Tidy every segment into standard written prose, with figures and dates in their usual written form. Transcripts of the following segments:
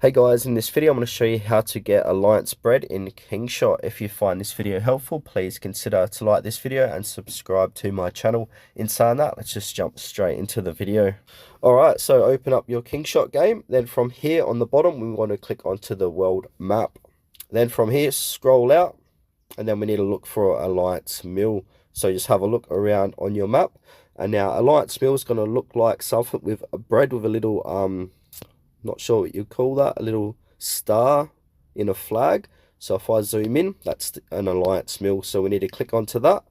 Hey guys, in this video I'm going to show you how to get Alliance bread in Kingshot. If you find this video helpful, please consider to like this video and subscribe to my channel. In saying that, let's just jump straight into the video. Alright, so open up your Kingshot game. Then from here on the bottom, we want to click onto the world map. Then from here, scroll out. And then we need to look for Alliance Mill. So just have a look around on your map. And now Alliance Mill is going to look like something with a bread with a little not sure what you call that, a little star in a flag. So if I zoom in, that's an Alliance Mill, so we need to click onto that.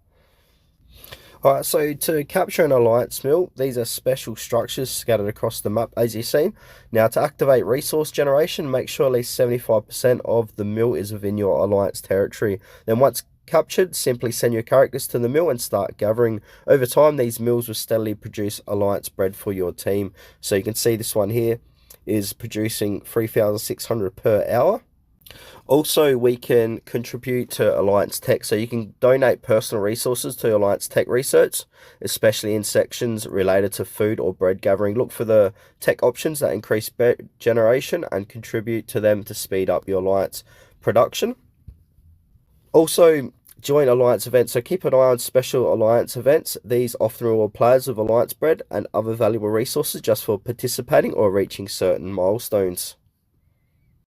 Alright, so to capture an Alliance Mill, these are special structures scattered across the map as you've seen. Now to activate resource generation, make sure at least 75% of the mill is within your Alliance territory. Then once captured, simply send your characters to the mill and start gathering. Over time, these mills will steadily produce Alliance bread for your team. So you can see this one here is producing 3,600 per hour. Also, we can contribute to Alliance Tech, so you can donate personal resources to Alliance Tech research, especially in sections related to food or bread gathering. Look for the tech options that increase bread generation and contribute to them to speed up your Alliance production. Also, join Alliance events, so keep an eye on special Alliance events. These often reward players with Alliance bread and other valuable resources just for participating or reaching certain milestones.